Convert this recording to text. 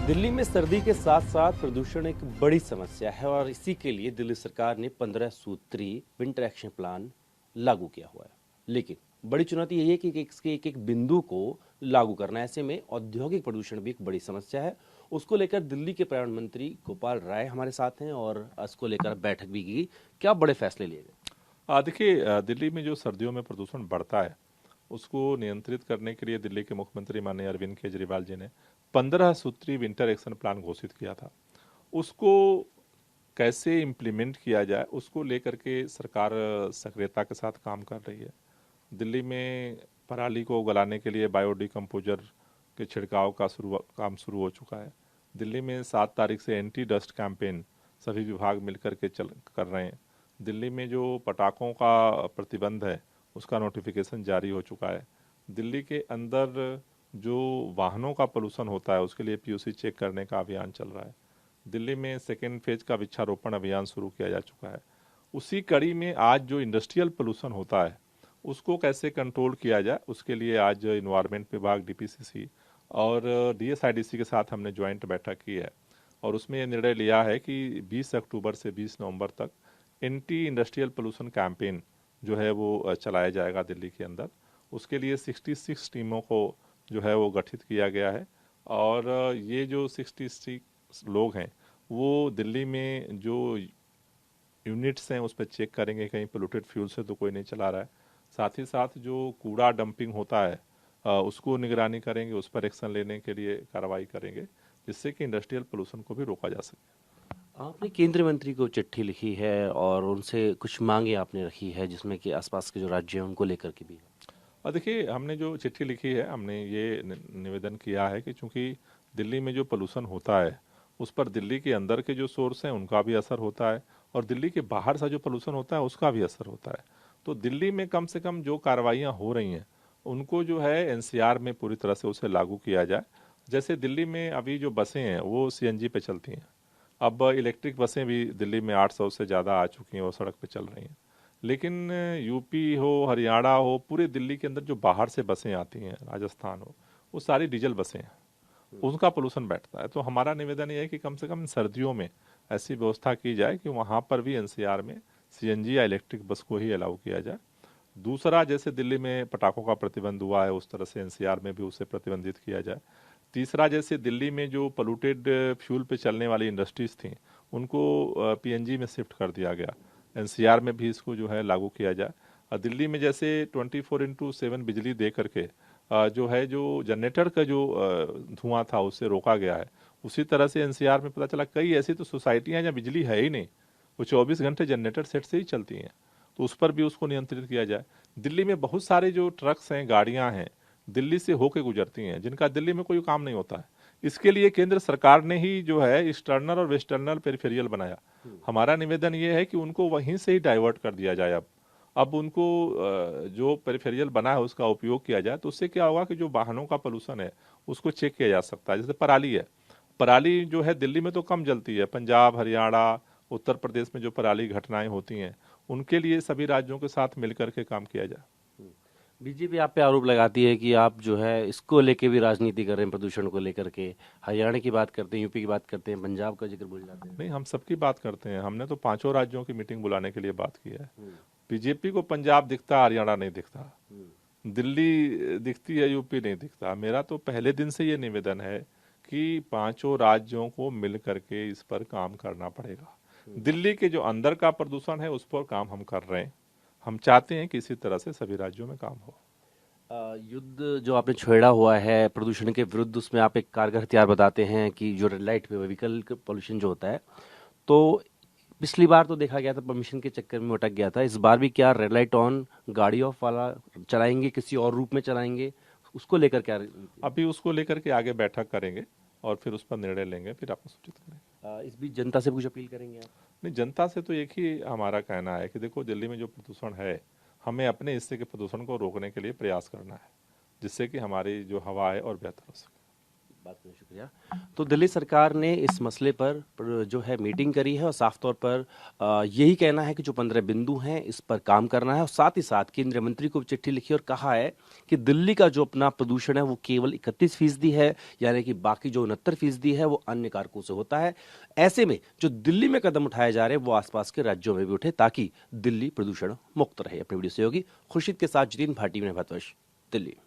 दिल्ली में सर्दी के साथ साथ प्रदूषण एक बड़ी समस्या है और इसी के लिए दिल्ली सरकार ने 15 सूत्री विंटर एक्शन प्लान लागू किया हुआ है। लेकिन बड़ी चुनौती यही है कि इसके एक एक बिंदु को लागू करना। ऐसे में औद्योगिक प्रदूषण भी एक बड़ी समस्या है। उसको लेकर दिल्ली के पर्यावरण मंत्री गोपाल राय हमारे साथ हैं और इसको लेकर बैठक भी की। क्या बड़े फैसले लिए गए? देखिए, दिल्ली में जो सर्दियों में प्रदूषण बढ़ता है उसको नियंत्रित करने के लिए दिल्ली के मुख्यमंत्री माननीय अरविंद केजरीवाल जी ने 15 सूत्री विंटर एक्शन प्लान घोषित किया था। उसको कैसे इम्प्लीमेंट किया जाए उसको लेकर के सरकार सक्रियता के साथ काम कर रही है। दिल्ली में पराली को गलाने के लिए बायोडिकम्पोजर के छिड़काव का काम शुरू हो चुका है। दिल्ली में 7 तारीख से एंटी डस्ट कैंपेन सभी विभाग मिलकर के कर रहे हैं। दिल्ली में जो पटाखों का प्रतिबंध है उसका नोटिफिकेशन जारी हो चुका है। दिल्ली के अंदर जो वाहनों का पोल्यूशन होता है उसके लिए पीयूसी चेक करने का अभियान चल रहा है। दिल्ली में सेकेंड फेज का वृक्षारोपण अभियान शुरू किया जा चुका है। उसी कड़ी में आज जो इंडस्ट्रियल पोल्यूशन होता है उसको कैसे कंट्रोल किया जाए उसके लिए आज इन्वायरमेंट विभाग, डीपीसीसी और डीएसआईडीसी के साथ हमने ज्वाइंट बैठक की है और उसमें ये निर्णय लिया है कि 20 अक्टूबर से 20 नवंबर तक एंटी इंडस्ट्रियल पोल्यूशन कैंपेन जो है वो चलाया जाएगा दिल्ली के अंदर। उसके लिए 66 टीमों को जो है वो गठित किया गया है और ये जो 66 लोग हैं वो दिल्ली में जो यूनिट्स हैं उस पर चेक करेंगे कहीं पोल्यूटेड फ्यूल से तो कोई नहीं चला रहा है। साथ ही साथ जो कूड़ा डंपिंग होता है उसको निगरानी करेंगे, उस पर एक्शन लेने के लिए कार्रवाई करेंगे जिससे कि इंडस्ट्रियल पोल्यूशन को भी रोका जा सके। आपने केंद्रीय मंत्री को चिट्ठी लिखी है और उनसे कुछ मांगे आपने रखी है जिसमें कि आसपास के जो राज्य हैं उनको लेकर के भी है। और देखिए, हमने जो चिट्ठी लिखी है हमने ये निवेदन किया है कि चूंकि दिल्ली में जो पोल्यूशन होता है उस पर दिल्ली के अंदर के जो सोर्स हैं उनका भी असर होता है और दिल्ली के बाहर से जो पोल्यूशन होता है उसका भी असर होता है। तो दिल्ली में कम से कम जो कार्रवाइयाँ हो रही हैं उनको जो है एनसीआर में पूरी तरह से उसे लागू किया जाए। जैसे दिल्ली में अभी जो बसें हैं वो सीएनजी पे चलती हैं। अब इलेक्ट्रिक बसें भी दिल्ली में 800 से ज़्यादा आ चुकी हैं, वो सड़क पे चल रही हैं। लेकिन यूपी हो, हरियाणा हो, पूरे दिल्ली के अंदर जो बाहर से बसें आती हैं, राजस्थान हो, वो सारी डीजल बसें हैं, उनका पोल्यूशन बैठता है। तो हमारा निवेदन ये है कि कम से कम इन सर्दियों में ऐसी व्यवस्था की जाए कि वहाँ पर भी एनसीआर में सीएनजी या इलेक्ट्रिक बस को ही अलाउ किया जाए। दूसरा, जैसे दिल्ली में पटाखों का प्रतिबंध हुआ है उस तरह से एनसीआर में भी उसे प्रतिबंधित किया जाए। तीसरा, जैसे दिल्ली में जो पोल्यूटेड फ्यूल पे चलने वाली इंडस्ट्रीज थी उनको पीएनजी में शिफ्ट कर दिया गया। एनसीआर में भी इसको जो है लागू किया जाए। दिल्ली में जैसे 24/7 बिजली दे करके जो है जो जनरेटर का जो धुआं था उससे रोका गया है। उसी तरह से एनसीआर में पता चला कई ऐसी तो सोसाइटियां जहाँ बिजली है ही नहीं, वो 24 घंटे जनरेटर सेट से ही चलती हैं, तो उस पर भी उसको नियंत्रित किया जाए। दिल्ली में बहुत सारे जो ट्रक्स हैं, गाड़ियां हैं, दिल्ली से होके गुजरती हैं जिनका दिल्ली में कोई काम नहीं होता है। इसके लिए केंद्र सरकार ने ही जो है ईस्टर्नल और वेस्टर्नल पेरिफेरियल बनाया। हमारा निवेदन ये है कि उनको वहीं से ही डाइवर्ट कर दिया जाए। अब उनको जो पेरिफेरियल बना है उसका उपयोग किया जाए, तो उससे क्या होगा कि जो वाहनों का पोल्यूशन है उसको चेक किया जा सकता है। जैसे पराली है, पराली जो है दिल्ली में तो कम जलती है, पंजाब, हरियाणा, उत्तर प्रदेश में जो पराली घटनाएं होती हैं उनके लिए सभी राज्यों के साथ मिलकर के काम किया जाए। बीजेपी आप पे आरोप लगाती है कि आप जो है इसको लेके भी राजनीति कर रहे हैं, प्रदूषण को लेकर के। हरियाणा की बात करते हैं, यूपी की बात करते हैं, पंजाब का जिक्र भूल जाते हैं। नहीं, हम सबकी बात करते हैं। हमने तो 5 राज्यों की मीटिंग बुलाने के लिए बात की है। हम्म, बीजेपी को पंजाब दिखता, हरियाणा नहीं दिखता, हम्म, दिल्ली दिखती है, यूपी नहीं दिखता। मेरा तो पहले दिन से ये निवेदन है कि 5 राज्यों को मिल करके इस पर काम करना पड़ेगा। दिल्ली के जो अंदर का प्रदूषण है उस पर काम हम कर रहे हैं। हम चाहते हैं कि इसी तरह से सभी राज्यों में काम हो। युद्ध जो आपने छेड़ा हुआ है प्रदूषण के विरुद्ध, उसमें आप एक कारगर हथियार बताते हैं कि जो रेड लाइट पे व्हीकल पोल्यूशन जो होता है, तो पिछली बार तो देखा गया था परमिशन के चक्कर में अटक गया था। इस बार भी क्या रेड लाइट ऑन, गाड़ी ऑफ वाला चलाएंगे, किसी और रूप में चलाएंगे, उसको लेकर क्या? अभी उसको लेकर के आगे बैठक करेंगे और फिर उस पर निर्णय लेंगे, फिर आपको सूचित करेंगे। इस बीच जनता से कुछ अपील करेंगे आप? नहीं, जनता से तो एक ही हमारा कहना है कि देखो, दिल्ली में जो प्रदूषण है हमें अपने हिस्से के प्रदूषण को रोकने के लिए प्रयास करना है जिससे कि हमारी जो हवा है और बेहतर हो सके। बात करने शुक्रिया। तो दिल्ली सरकार ने इस मसले पर जो है मीटिंग करी है और साफ तौर पर यही कहना है कि जो 15 बिंदु हैं इस पर काम करना है और साथ ही साथ केंद्रीय मंत्री को चिट्ठी लिखी और कहा है कि दिल्ली का जो अपना प्रदूषण है वो केवल 31% है, यानी कि बाकी जो 69% है वो अन्य कारकों से होता है। ऐसे में जो दिल्ली में कदम उठाए जा रहे हैं वो आसपास के राज्यों में भी उठे ताकि दिल्ली प्रदूषण मुक्त रहे। अपनी वीडियो सहयोगी खुर्शीद के साथ जितिन भाटी में भारतवर्ष, दिल्ली।